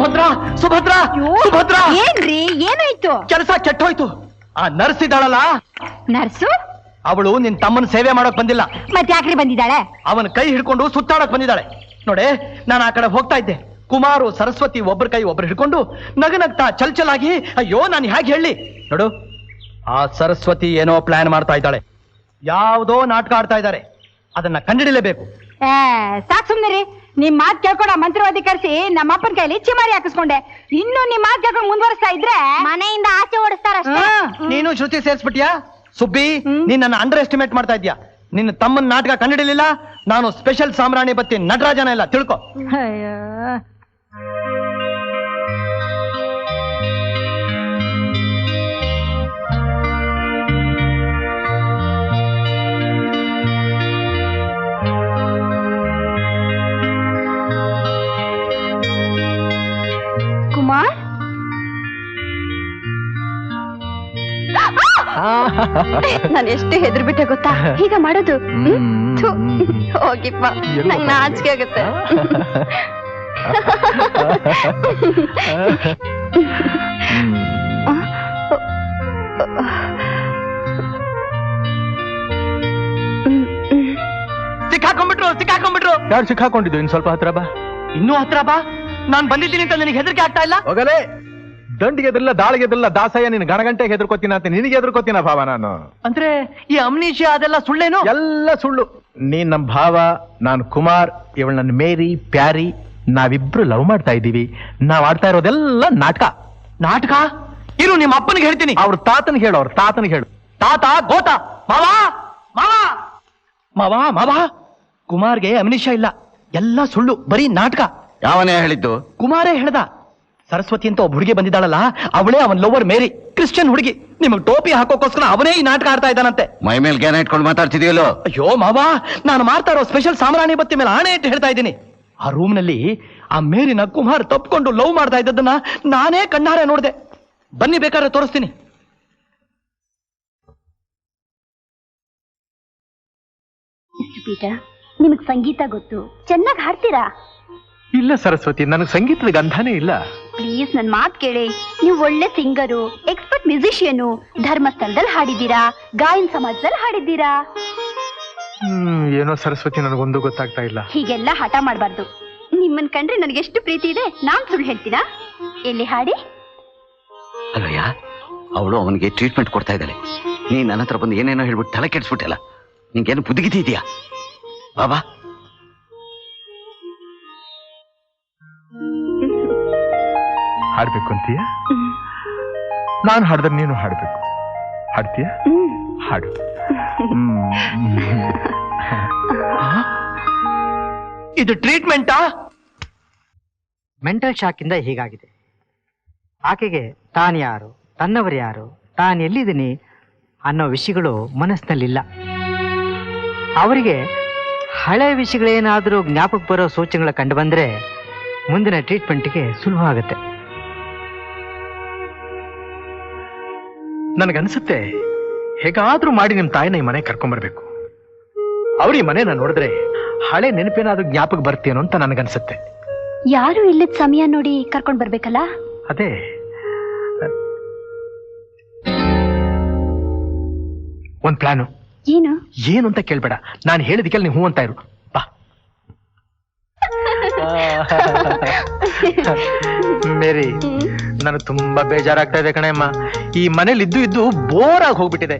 ಸುಭದ್ರಾ ಸುಭದ್ರಾ ಸುಭದ್ರಾ ಏನ್ರಿ ಏನಾಯ್ತು? ಕೆಲಸ ಕೆಟ್ಟೋಯ್ತು. ಆ ನರ್ಸ್ ಇದ್ದಾಳಲ್ಲ, ನರ್ಸು ಅವಳು ನಿನ್ ತಮ್ಮನ ಸೇವೆ ಮಾಡೋಕ್ ಬಂದಿಲ್ಲ. ಮತ್ತೆ ಯಾಕ್ರಿ ಬಂದಿದ್ದಾಳೆ? ಅವನ ಕೈ ಹಿಡ್ಕೊಂಡು ಸುತ್ತಾಡಕ್ ಬಂದಿದ್ದಾಳೆ. ನೋಡೆ, ನಾನು ಆ ಕಡೆ ಹೋಗ್ತಾ ಇದ್ದೆ. ಕುಮಾರು ಸರಸ್ವತಿ ಒಬ್ಬರ ಕೈ ಒಬ್ರು ಹಿಡ್ಕೊಂಡು ನಗನಗ್ತಾ ಚಲ್ಚಲಾಗಿ, ಅಯ್ಯೋ ನಾನು ಹೇಗೆ ಹೇಳಿ. ನೋಡು, ಆ ಸರಸ್ವತಿ ಏನೋ ಪ್ಲಾನ್ ಮಾಡ್ತಾ ಇದ್ದಾಳೆ. ಯಾವುದೋ ನಾಟಕ ಆಡ್ತಾ ಇದ್ದಾರೆ. ಅದನ್ನ ಕಂಡಿಡಿಲೇಬೇಕು. ಸಾಕ್ ಸುಮ್ನಿರಿ. ನಿಮ್ ಮಾತ್ ಕೇಳ್ಕೊಂಡು ಆ ಮಂತ್ರವಾದಿ ಕರ್ಸಿ ನಮ್ಮ ಅಪ್ಪನ ಕೈಲಿ ಚಿಮಾರಿ ಹಾಕಿಸ್ಕೊಂಡೆ. ಇನ್ನು ನಿಮ್ ಮಾತ್ ಕೇಳ್ಕೊಂಡು ಮುಂದುವರಿಸ್ತಾ ಇದ್ರೆ ಮನೆಯಿಂದ ಆಚೆ ಓಡಿಸ್ತಾರ. ನೀನು ಶ್ರುತಿ ಸೇರ್ಸ್ಬಿಟ್ಯಾ? ಸುಬ್ಬಿ, ನೀನ್ ನನ್ನ ಅಂಡರ್ ಎಸ್ಟಿಮೇಟ್ ಮಾಡ್ತಾ ಇದ್ಯಾ. ನಿನ್ನ ತಮ್ಮನ ನಾಟಕ ಕಂಡಿಡಿಲಿಲ್ಲ. ನಾನು ಸ್ಪೆಷಲ್ ಸಾಮ್ರಾಣಿ ಬತ್ತಿ ನಟರಾಜನ ಇಲ್ಲ, ತಿಳ್ಕೊ. ಕುಮಾರ್, ನಾನು ಎಷ್ಟು ಹೆದರ್ ಬಿಟ್ಟೆ ಗೊತ್ತಾ ಹೀಗ ಮಾಡೋದು. ಹೋಗಿಪ್ಪ, ನಂಗೆ ನಾಚಿಕೆ ಆಗುತ್ತೆ. ಸಿಕ್ಕಾಕೊಂಡ್ಬಿಟ್ರು. ಯಾರು ಸಿಕ್ಕಾಕೊಂಡಿದ್ದು? ಇನ್ ಸ್ವಲ್ಪ ಹತ್ರ ಬಾ. ಇನ್ನೂ ಹತ್ರ ಬಾ. ನಾನ್ ಬಂದಿದ್ದೀನಿ ಅಂತ ನಿನಗೆ ಹೆದರಿಕೆ ಆಗ್ತಾ ಇಲ್ಲ? ಹೋಗಲೇ, ದಂಡಿಗೆ ಎದ್ರಲ್ಲ, ದಾಳಿಗೆ ಎದ್ರಲ್ಲ, ದಾಸಯ್ಯ ನಿನ್ ಗಣಗಂಟೆಗೆ ಹೆದರ್ಕೋತೀನ ಅಂತ ನಿನಗೆ ಹೆದರ್ಕೋತೀನ ಭಾವ ನಾನು. ಅಂದ್ರೆ ಈ ಅಮ್ನೀಷಿಯಾ ಅದೆಲ್ಲ ಸುಳ್ಳೇನು? ಎಲ್ಲ ಸುಳ್ಳು. ನೀನ್ ನಮ್ ಭಾವ, ನಾನ್ ಕುಮಾರ್, ಇವಳು ನನ್ನ ಮೇರಿ ಪ್ಯಾರಿ, ನಾವಿಬ್ರು ಲವ್ ಮಾಡ್ತಾ ಇದ್ದೀವಿ. ನಾವ್ ಆಡ್ತಾ ಇರೋದೆಲ್ಲ ನಾಟಕ. ನಾಟಕ? ಇರು, ನಿಮ್ಮ ಅಪ್ಪನಿಗೆ ಹೇಳ್ತೀನಿ. ಅವ್ರ ತಾತನಿಗೆ ಹೇಳು, ಅವ್ರ ತಾತನಿಗೆ ಹೇಳು. ತಾತ ಗೋತ ಮಾವ ಮಾವ ಮಾವ ಮಾವ ಕುಮಾರ್ಗೆ ಅಮ್ನಿಷಾ ಇಲ್ಲ, ಎಲ್ಲ ಸುಳ್ಳು, ಬರೀ ನಾಟಕ. ಯಾವನೇ ಹೇಳಿದ್ದು? ಕುಮಾರೇ ಹೇಳ್ದ. ಸರಸ್ವತಿ ಅಂತ ಒಬ್ಬ ಹುಡುಗಿ ಬಂದಿದ್ದಾಳಲ್ಲ, ಅವಳೇ ಅವನ್ ಲವರ್ ಮೇರಿ, ಕ್ರಿಶ್ಚಿಯನ್ ಹುಡುಗಿ. ನಿಮಗ್ ಟೋಪಿ ಹಾಕೋಕೋಸ್ಕರ ಅವನೇ ಈ ನಾಟಕ ಆಡ್ತಾ ಇದ್ದಾನಂತೆ. ಮೈ ಮೇಲೆ ಗ್ಯಾನ ಇಟ್ಕೊಂಡು ಮಾತಾಡ್ತಿದೀಯಲ್ಲೋ? ಅಯ್ಯೋ ಮಾವ, ನಾನು ಮಾಡ್ತಾ ಇರೋ ಸ್ಪೆಷಲ್ ಸಾಮ್ರಾಣಿ ಬತ್ತಿ ಮೇಲೆ ಆಣೆ ಇಟ್ಟು ಹೇಳ್ತಾ ಇದ್ದೀನಿ. ಆ ರೂಮ್ ನಲ್ಲಿ ಆ ಮೇರಿನ ಕುಮಾರ್ ತಪ್ಪಿಕೊಂಡು ಲವ್ ಮಾಡ್ತಾ ಇದ್ದದನ್ನ ನಾನೇ ಕಣ್ಣಾರೆ ನೋಡಿದೆ. ಬನ್ನಿ, ಬೇಕಾದ್ರೆ ತೋರಿಸ್ತೀನಿ. ಪೀಟರ್, ನಿಮಗ್ ಸಂಗೀತ ಗೊತ್ತು, ಚೆನ್ನಾಗಿ ಹಾಡ್ತೀರಾ? ಇಲ್ಲ ಸರಸ್ವತಿ, ನನಗೆ ಸಂಗೀತದ ಗಂಧನೇ ಇಲ್ಲ. ಪ್ಲೀಸ್ ನನ್ ಮಾತ್ ಕೇಳಿ. ನೀವು ಒಳ್ಳೆ ಸಿಂಗರು, ಎಕ್ಸ್ಪರ್ಟ್ ಮ್ಯೂಸಿಷಿಯನು, ಧರ್ಮಸ್ಥಳದಲ್ಲಿ ಹಾಡಿದ್ದೀರಾ, ಗಾಯನ ಸಮಾಜದಲ್ಲಿ ಹಾಡಿದ್ದೀರಾ. ಏನೋ ಸರಸ್ವತಿ, ನನಗೊಂದು ಗೊತ್ತಾಗ್ತಾ ಇಲ್ಲ. ಹೀಗೆಲ್ಲ ಹಠ ಮಾಡಬಾರ್ದು. ನಿಮ್ಮನ್ ಕಂಡ್ರೆ ನನಗೆ ಎಷ್ಟು ಪ್ರೀತಿ ಇದೆ, ನಾನ್ ಸುಳ್ಳು ಹೇಳ್ತೀರಾ? ಎಲ್ಲಿ ಹಾಡಿ. ಅಲ್ಲಯ್ಯ, ಅವಳು ಅವನಿಗೆ ಟ್ರೀಟ್ಮೆಂಟ್ ಕೊಡ್ತಾ ಇದ್ದಾಳೆ. ನೀನ್ ನನ್ನ ಹತ್ರ ಬಂದು ಏನೇನೋ ಹೇಳ್ಬಿಟ್ಟು ತಲೆ ಕೆಡಿಸ್ಬಿಟ್ಟಲ್ಲ. ನಿಂಗೇನು ಬುದ್ಧಿಗಿತಿ ಇದೆಯಾ? ಬಾಬಾ, ಹಾಡ್ಬೇಕು ಅಂತೀಯ? ನಾನು ಹಾಡಿದ್ರೆ ನೀನು ಹಾಡ್ಬೇಕು. ಹಾಡ್ತೀಯ? ಹಾಡು. ಇದು ಟ್ರೀಟ್ಮೆಂಟಾ? ಮೆಂಟಲ್ ಶಾಕ್ ಇಂದ ಹೀಗಾಗಿದೆ. ಆಕೆಗೆ ತಾನು ಯಾರು, ತನ್ನವರು ಯಾರು, ತಾನು ಎಲ್ಲಿದ್ದೀನಿ ಅನ್ನೋ ವಿಷಯಗಳು ಮನಸ್ಸಿನಲ್ಲಿಲ್ಲ. ಅವರಿಗೆ ಹಳೆ ವಿಷಯಗಳೇನಾದರೂ ಜ್ಞಾಪಕ ಬರೋ ಸೂಚನೆಗಳು ಕಂಡು ಬಂದ್ರೆ ಮುಂದಿನ ಟ್ರೀಟ್ಮೆಂಟ್ಗೆ ಸುಲಭ ಆಗುತ್ತೆ. ನನಗನ್ಸುತ್ತೆ ಹೇಗಾದ್ರೂ ಮಾಡಿ ನಿಮ್ ತಾಯಿನ ಈ ಮನೆ ಕರ್ಕೊಂಡ್ಬರ್ಬೇಕು. ಅವ್ರ ಈ ಮನೆನ ನೋಡಿದ್ರೆ ಹಳೆ ನೆನಪೇನಾದ್ರೂ ಜ್ಞಾಪಕ ಬರ್ತೀನೋ ಅಂತ ನನಗನ್ಸುತ್ತೆ. ಯಾರು ಇಲ್ಲದ ಸಮಯ ನೋಡಿ ಕರ್ಕೊಂಡ್ ಬರ್ಬೇಕಲ್ಲ. ಅದೇ ಒಂದ್ ಪ್ಲಾನು. ಏನು ಏನು ಅಂತ ಕೇಳ್ಬೇಡ, ನಾನು ಹೇಳಿದಕ್ಕೆಲ್ಲ ನೀವು ಹೂ ಅಂತ ಇರು. ಬಾ. ಮೇರಿ, ನನಗೆ ತುಂಬಾ ಬೇಜಾರಾಗ್ತಾ ಇದೆ ಕಣೆಮ್ಮ. ಈ ಮನೇಲಿ ಇದ್ದು ಬೋರ್ ಆಗಿ ಹೋಗ್ಬಿಟ್ಟಿದೆ.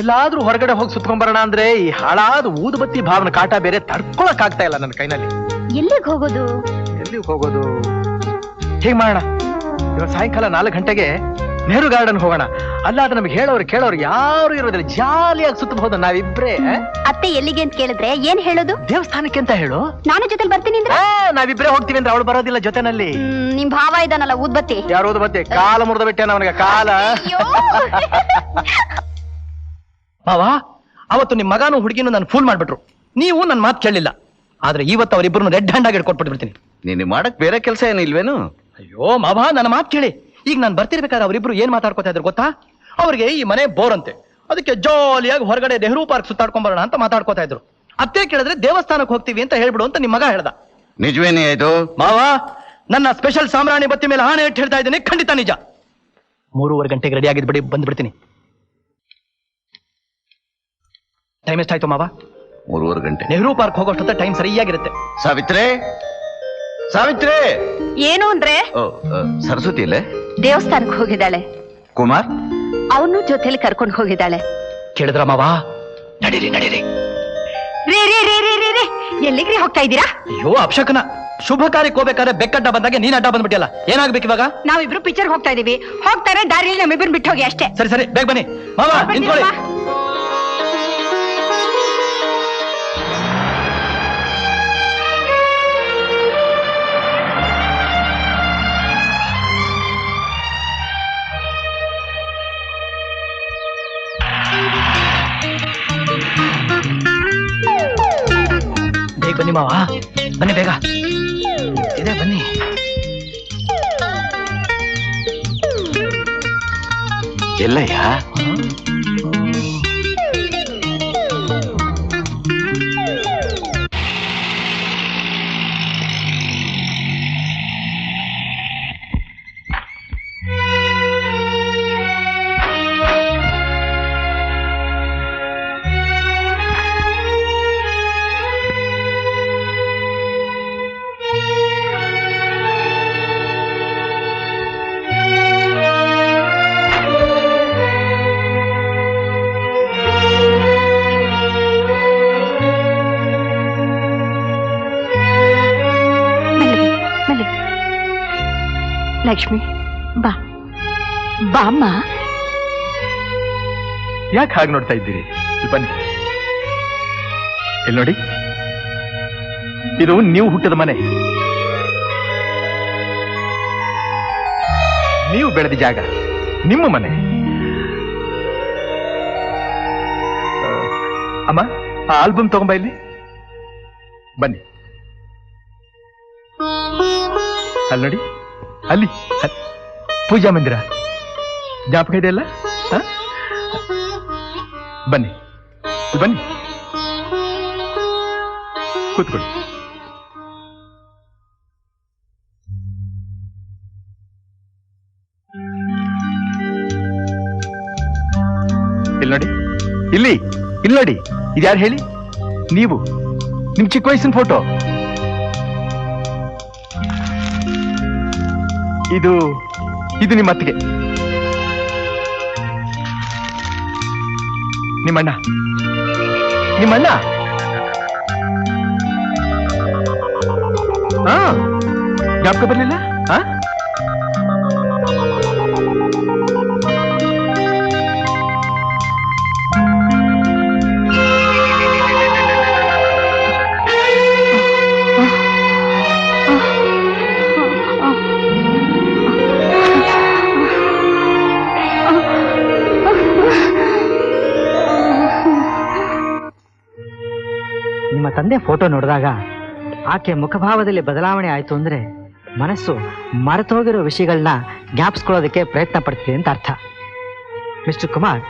ಎಲ್ಲಾದ್ರೂ ಹೊರಗಡೆ ಹೋಗಿ ಸುತ್ಕೊಂಡ್ಬರೋಣ ಅಂದ್ರೆ ಈ ಹಾಳಾದ ಊದುಬತ್ತಿ ಭಾವನ ಕಾಟ ಬೇರೆ ತಡ್ಕೊಳಕ್ ಆಗ್ತಾ ಇಲ್ಲ ನನ್ನ ಕೈನಲ್ಲಿ. ಎಲ್ಲಿಗೆ ಹೋಗೋದು? ಎಲ್ಲಿಗೆ ಹೋಗೋದು? ಹೇಗ್ ಮಾಡೋಣ, ಇವತ್ತು ಸಾಯಂಕಾಲ 4 ಗಂಟೆಗೆ ನೆಹರು ಗಾರ್ಡನ್ ಹೋಗೋಣ. ಅಲ್ಲಾದ್ರೆ ನಮ್ಗೆ ಕೇಳೋರು ಯಾರು ಇರೋದಿಲ್ಲ, ಜಾಲಿಯಾಗಿ ಸುತ್ತಬಹುದು ನಾವಿಬ್ರೇ. ಅತ್ತೆ ಎಲ್ಲಿಗೆ ಅಂತ ಕೇಳಿದ್ರೆ ಏನ್ ಹೇಳೋದು? ದೇವಸ್ಥಾನಕ್ಕೆ ಅಂತ ಹೇಳು. ನಾನು ಜೊತೆಲಿ ಬರ್ತೀನಿ ಅಂದ್ರೆ? ನಾವಿಬ್ರೇ ಹೋಗ್ತೀವಿ ಅಂದ್ರೆ ಅವಳು ಬರೋದಿಲ್ಲ ಜೊತೆನಲ್ಲಿ. ನಿಮ್ ಭಾವ ಇದಾನಲ್ಲ ಊದ್ಬತ್ತಿ. ಯಾರು ಊದ್ಬತ್ತಿ? ಕಾಲ ಮುರಿದ ಬಿಟ್ಟೆ ಅವನಿಗೆ ಕಾಲ. ಮಾವ, ಅವತ್ತು ನಿಮ್ ಮಗನೂ ಹುಡುಗಿನೂ ನಾನು ಫೂಲ್ ಮಾಡ್ಬಿಟ್ರು. ನೀವು ನನ್ನ ಮಾತು ಕೇಳಲಿಲ್ಲ. ಆದ್ರೆ ಇವತ್ತು ಅವರಿಬ್ಬರನ್ನು ರೆಡ್ ಹ್ಯಾಂಡ್ ಆಗಿ ಇಟ್ಕೊಟ್ಬಿಡ್ತೀನಿ. ನೀನು ಮಾಡಕ್ ಬೇರೆ ಕೆಲಸ ಏನಿಲ್ವೇನು? ಅಯ್ಯೋ ಮಾವ, ನನ್ನ ಮಾತು ಕೇಳಿ. ಈಗ ನಾನು ಬರ್ತಿರ್ಬೇಕಾದ್ರೆ ಅವರಿಬ್ರು ಏನ್ ಮಾತಾಡ್ಕೋತಾ ಇದ್ರು ಗೊತ್ತಾ? ಅವ್ರಿಗೆ ಈ ಮನೆ ಬೋರ್ ಅಂತೆ, ಅದಕ್ಕೆ ಜಾಲಿಯಾಗಿ ಹೊರಗಡೆ ನೆಹರು ಪಾರ್ಕ್ ಸುತ್ತಾಡ್ಕೊಂಡ್ ಬರೋಣ ಅಂತ ಮಾತಾಡ್ಕೋತಾ ಇದ್ರು. ಅತ್ತೆ ಕೇಳಿದ್ರೆ ದೇವಸ್ಥಾನಕ್ಕೆ ಹೋಗ್ತೀವಿ ಅಂತ ಹೇಳ್ಬಿಡು ಅಂತ ನಿಮ್ ಮಗ ಹೇಳ್ದ. ನಿಜವೇನೇ ಇದು? ಮಾವ, ನನ್ನ ಸ್ಪೆಷಲ್ ಸಾಮ್ರಾಣಿ ಬತ್ತಿ ಮೇಲೆ ಆಣೆ ಇಟ್ಟು ಹೇಳ್ತಾ ಇದ್ದೇನೆ, ಖಂಡಿತ ನಿಜ. 3:15 ಗಂಟೆಗೆ ರೆಡಿ ಆಗಿದ್ಬಿಡಿ, ಬಂದ್ಬಿಡ್ತೀನಿ. ಟೈಮ್ ಎಷ್ಟಾಯ್ತು ಮಾವ? 3:15 ಗಂಟೆ. ನೆಹರು ಪಾರ್ಕ್ ಹೋಗೋಷ್ಟೊತ್ತ ಟೈಮ್ ಸರಿಯಾಗಿರುತ್ತೆ. ಸಾವಿತ್ರಿ, ಸಾವಿತ್ರಿ. ಏನು ಅಂದ್ರೆ ಓ, ಸರಸ್ವತಿ ಇಲ್ಲೇ? ದೇವಸ್ಥಾನಕ್ಕೆ ಹೋಗಿದ್ದಾಳೆ. ಕುಮಾರ್ ಅವನು ಜೊತೆಲಿ ಕರ್ಕೊಂಡು ಹೋಗಿದ್ದಾಳೆ. ಕೇಳಿದ್ರ ಮಾವ? ನಡೀರಿ ನಡೀರಿ. ರೀ ರೀ ರೀ ರೀ ರೀ ರೀ ಎಲ್ಲಿಗ್ರಿ ಹೋಗ್ತಾ ಇದ್ದೀರಾ? ಅಯ್ಯೋ ಅಪ್ಶಕನ, ಶುಭ ಕಾರ್ಯಕ್ಕೆ ಹೋಗ್ಬೇಕಾದ್ರೆ ಬೆಕ್ಕಡ್ಡ ಬಂದಾಗೆ ನೀನ್ ಅಡ್ಡ ಬಂದ್ಬಿಟ್ಟಿಯಲ್ಲ, ಏನಾಗ್ಬೇಕು ಇವಾಗ? ನಾವಿಬ್ರು ಪಿಕ್ಚರ್ ಹೋಗ್ತಾ ಇದೀವಿ, ಹೋಗ್ತಾರೆ ದಾರಿಯಲ್ಲಿ ನಮ್ಮಿಬ್ರು ಬಿಟ್ಟು ಹೋಗಿ ಅಷ್ಟೇ. ಸರಿ ಸರಿ, ಬೇಗ ಬನ್ನಿ ಮಾವ, ನಿಂತ್ಕೊಳ್ಳಿ. ಬೇಗ ಬನ್ನಿ ಮಾವ, ಬನ್ನಿ ಬೇಗ, ಇದೆ ಬನ್ನಿ. ಎಲ್ಲಯ್ಯ? ಲಕ್ಷ್ಮಿ, ಬಾ ಬಾಮ್ಮ. ಯಾಕೆ ಹಾಗೆ ನೋಡ್ತಾ ಇದ್ದೀರಿ? ಇಲ್ಲಿ ಬನ್ನಿ. ಇಲ್ಲಿ ನೋಡಿ, ಇದು ನೀವು ಹುಟ್ಟದ ಮನೆ, ನೀವು ಬೆಳೆದ ಜಾಗ, ನಿಮ್ಮ ಮನೆ. ಅಮ್ಮ, ಆ ಆಲ್ಬಮ್ ತಗೊಂಬ ಇಲ್ಲಿ. ಬನ್ನಿ. ಅಲ್ಲಿ ನೋಡಿ, ಅಲ್ಲಿ ಪೂಜಾ ಮಂದಿರ ಜ್ಞಾಪಕ ಇದೆಯಲ್ಲ? ಬನ್ನಿ ಬನ್ನಿ, ಕೂತ್ಕೊಳ್ಳಿ. ಇಲ್ಲಿ ನೋಡಿ, ಇಲ್ಲಿ ಇಲ್ಲಿ ನೋಡಿ, ಇದ್ಯಾರು ಹೇಳಿ? ನೀವು, ನಿಮ್ ಚಿಕ್ಕ ವಯಸ್ಸಿನ ಫೋಟೋ. ಇದು ಇದು ನಿಮ್ಮ ಅತ್ತಿಗೆ, ನಿಮ್ಮಣ್ಣ. ನಿಮ್ಮಣ್ಣ ಜ್ಞಾಪಕ ಬರ್ಲಿಲ್ಲ? ನಿಮ್ಮ ತಂದೆ ಫೋಟೋ ನೋಡಿದಾಗ ಆಕೆ ಮುಖಭಾವದಲ್ಲಿ ಬದಲಾವಣೆ ಆಯ್ತು ಅಂದ್ರೆ ಮನಸ್ಸು ಮರೆತೋಗಿರೋ ವಿಷಯಗಳನ್ನ ಜ್ಞಾಪಿಸ್ಕೊಳ್ಳೋದಕ್ಕೆ ಪ್ರಯತ್ನ ಪಡ್ತೀವಿ ಅಂತ ಅರ್ಥ. ಮಿಸ್ಟರ್ ಕುಮಾರ್,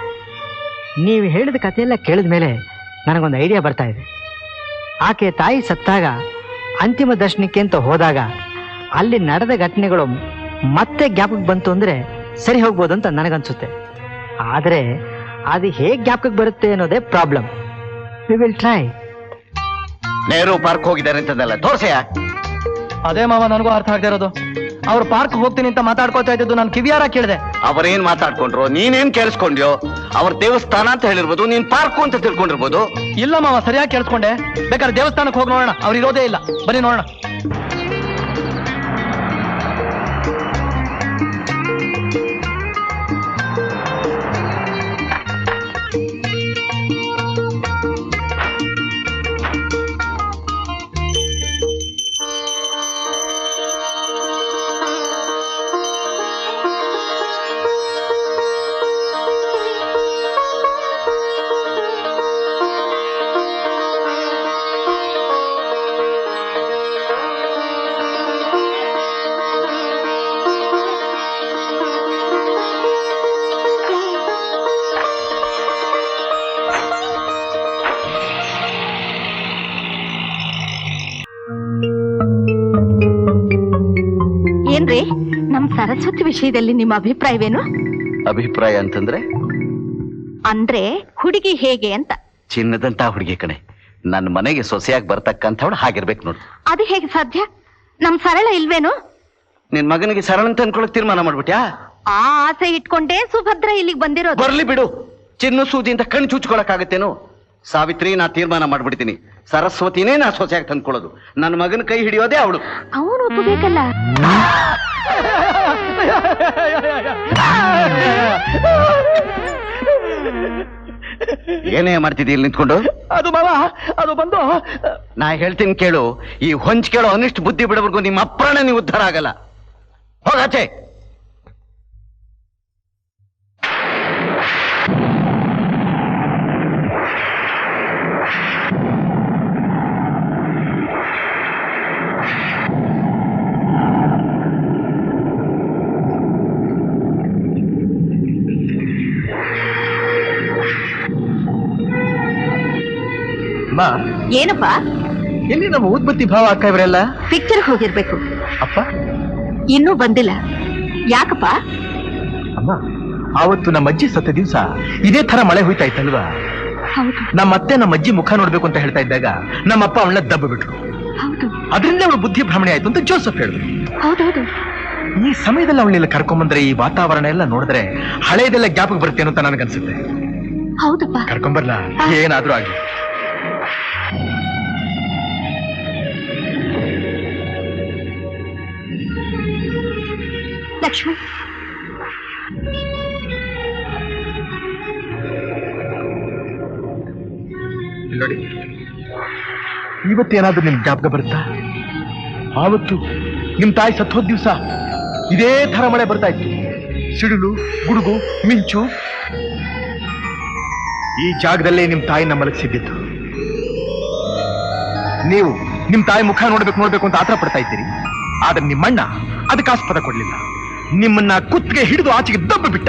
ನೀವು ಹೇಳಿದ ಕಥೆಯೆಲ್ಲ ಕೇಳಿದ ಮೇಲೆ ನನಗೊಂದು ಐಡಿಯಾ ಬರ್ತಾ ಇದೆ. ಆಕೆ ತಾಯಿ ಸತ್ತಾಗ ಅಂತಿಮ ದರ್ಶನಕ್ಕೆ ಅಂತ ಹೋದಾಗ ಅಲ್ಲಿ ನಡೆದ ಘಟನೆಗಳು ಮತ್ತೆ ಜ್ಞಾಪಕಕ್ಕೆ ಬಂತು ಅಂದ್ರೆ ಸರಿ ಹೋಗ್ಬೋದು ಅಂತ ನನಗನ್ಸುತ್ತೆ. ಆದರೆ ಅದು ಹೇಗೆ ಜ್ಞಾಪಕಕ್ಕೆ ಬರುತ್ತೆ ಅನ್ನೋದೇ problem. We will try. Nehru park ಹೋಗಿದ್ದಾರೆ ಅಂತಂದಲ್ಲ, ತೋರ್ಸೆಯ. ಅದೇ ಮಾವ ನನಗೂ ಅರ್ಥ ಆಗದೆ ಇರೋದು. ಅವ್ರು ಪಾರ್ಕ್ ಹೋಗ್ತೀನಿ ಅಂತ ಮಾತಾಡ್ಕೋತಾ ಇದ್ದು ನಾನು ಕಿವಿಯಾರ ಕೇಳಿದೆ. ಅವರೇನ್ ಮಾತಾಡ್ಕೊಂಡ್ರು, ನೀನೇನ್ ಕೇಳಿಸ್ಕೊಂಡ್ಯೋ? ಅವ್ರ ದೇವಸ್ಥಾನ ಅಂತ ಹೇಳಿರ್ಬೋದು, ನೀನ್ ಪಾರ್ಕು ಅಂತ ತಿಳ್ಕೊಂಡಿರ್ಬೋದು. ಇಲ್ಲ ಮಾವ, ಸರಿಯಾಗಿ ಕೇಳಿಸ್ಕೊಂಡೆ. ಬೇಕಾದ್ರೆ ದೇವಸ್ಥಾನಕ್ಕೆ ಹೋಗಿ ನೋಡೋಣ, ಅವ್ರು ಇರೋದೇ ಇಲ್ಲ. ಬನ್ನಿ ನೋಡೋಣ. ಏನ್ರಿ ನಮ್ ಸರಸ್ವತಿ ವಿಷಯದಲ್ಲಿ ನಿಮ್ಮ ಅಭಿಪ್ರಾಯವೇನು? ಅಭಿಪ್ರಾಯ ಅಂತಂದ್ರೆ ಅಂದ್ರೆ ಹುಡುಗಿ ಹೇಗೆ ಅಂತ. ಚಿನ್ನದಂತ ಹುಡುಗಿ ಕಣೆ, ನನ್ನ ಮನೆಗೆ ಸೊಸೆಯಾಗಿ ಬರ್ತಕ್ಕಂಥವಳು ಹಾಗಿರ್ಬೇಕು ನೋಡು. ಅದು ಹೇಗೆ ಸಾಧ್ಯ? ನಮ್ ಸರಳ ಇಲ್ವೇನು? ನಿನ್ ಮಗನಿಗೆ ಸರಳ ಅಂತ ಅನ್ಕೊಳಕ್ ತೀರ್ಮಾನ ಮಾಡ್ಬಿಟ್ಯಾ? ಆ ಆಸೆ ಇಟ್ಕೊಂಡೇ ಸುಭದ್ರ ಇಲ್ಲಿಗೆ ಬಂದಿರೋದು. ಬರ್ಲಿ ಬಿಡು, ಚಿನ್ನು ಸೂಜಿ ಅಂತ ಕಣ್ ಚುಚ್ಕೊಳಕ್ಕಾಗತ್ತೇನು? ಸಾವಿತ್ರಿ, ನಾ ತೀರ್ಮಾನ ಮಾಡ್ಬಿಡ್ತೀನಿ, ಸರಸ್ವತಿನೇ ನಾ ಸೊಸೆಯಾಗಿ ತಂದ್ಕೊಳ್ಳೋದು. ನನ್ನ ಮಗನ ಕೈ ಹಿಡಿಯೋದೇ ಅವಳು. ಅವನು ಒಪ್ಪಬೇಕಲ್ಲ. ಏನೇ ಮಾಡ್ತಿದ್ದೀ ಇಲ್ಲಿ ನಿಂತ್ಕೊಂಡು? ಅದು ಮಾವ, ಅದು ಬಂದು ನಾ ಹೇಳ್ತೀನಿ ಕೇಳು, ಈ ಹೊಂಚ್ ಕೇಳೋ ಅನಿಷ್ಟು ಬುದ್ಧಿ ಬಿಡೋವರೆಗೂ ನಿಮ್ಮ ಅಪ್ರಾಣ ನೀವು ಉದ್ಧಾರ ಆಗಲ್ಲ. ಹೋಗಾಚೆ. ಏನಪ್ಪ? ಎಲ್ಲಿ ನಮ್ಮ ಊದ್ಬತ್ತಿ ಭಾವ ಅಕ್ಕ ಇವರೆಲ್ಲ? ಪಿಕ್ಚರ್ ಹೋಗಿರ್ಬೇಕು. ಅಪ್ಪ ಇನ್ನೂ ಬಂದಿಲ್ಲ. ಯಾಕಪ್ಪ? ಅಮ್ಮ, ಆವತ್ತು ನಮ್ಮ ಅಜ್ಜಿ ಸತ್ತ ದಿವಸ ಇದೇ ತರ ಮಳೆ ಹೋಯ್ತಾ ಇತ್ತಲ್ವಾ? ಹೌದು ನಮ್ಮ ಅತ್ತೆ ನಮ್ಮ ಅಜ್ಜಿ ಮುಖ ನೋಡ್ಬೇಕು ಅಂತ ಹೇಳ್ತಾ ಇದ್ದಾಗ ನಮ್ಮಪ್ಪ ಅವಳನ್ನ ದಬ್ಬ ಬಿಟ್ರು. ಹೌದು ಅದರಿಂದ ಅವಳು ಬುದ್ಧಿ ಭ್ರಮಣೆ ಆಯ್ತು ಅಂತ ಜೋಸಫ್ ಹೇಳಿದ್ರು. ಹೌದೌದು. ಈ ಸಮಯದಲ್ಲಿ ಅವಳೆಲ್ಲ ಕರ್ಕೊಂಬಂದ್ರೆ ಈ ವಾತಾವರಣ ಎಲ್ಲ ನೋಡಿದ್ರೆ ಹಳೆಯದೆಲ್ಲ ಜ್ಞಾಪಕ ಬರುತ್ತೇನೋ ಅಂತ ನನಗನ್ಸುತ್ತೆ. ಹೌದಪ್ಪ. ಕರ್ಕೊಂಬರ್ಲಾ? ಏನಾದ್ರೂ ಆಗ್ಲಿ. ಲಕ್ಷ್ಮಿ, ನೋಡಿ, ಇವತ್ತೇನಾದ್ರೂ ನಿಮ್ ಜ್ಞಾಪಕ ಬರುತ್ತಾ? ಆವತ್ತು ನಿಮ್ ತಾಯಿ ಸತ್ ಹೋದ ದಿವಸ ಇದೇ ತರ ಮಳೆ ಬರ್ತಾ ಇತ್ತು, ಸಿಡಿಲು, ಗುಡುಗು, ಮಿಂಚು. ಈ ಜಾಗದಲ್ಲೇ ನಿಮ್ ತಾಯಿನ ಮಲಗಿಸಿದ್ದಿತ್ತು. ನೀವು ನಿಮ್ ತಾಯಿ ಮುಖ ನೋಡ್ಬೇಕು ಅಂತ ಆತರ ಪಡ್ತಾ ಇದ್ದೀರಿ. ಆದ್ರೆ ನಿಮ್ಮಣ್ಣ ಅದಕ್ಕೆ ಆಸ್ಪದ ಕೊಡ್ಲಿಲ್ಲ, ನಿಮ್ಮನ್ನ ಕುತ್ತಿಗೆ ಹಿಡಿದು ಆಚೆಗೆ ದಬ್ಬ ಬಿಟ್ಟ.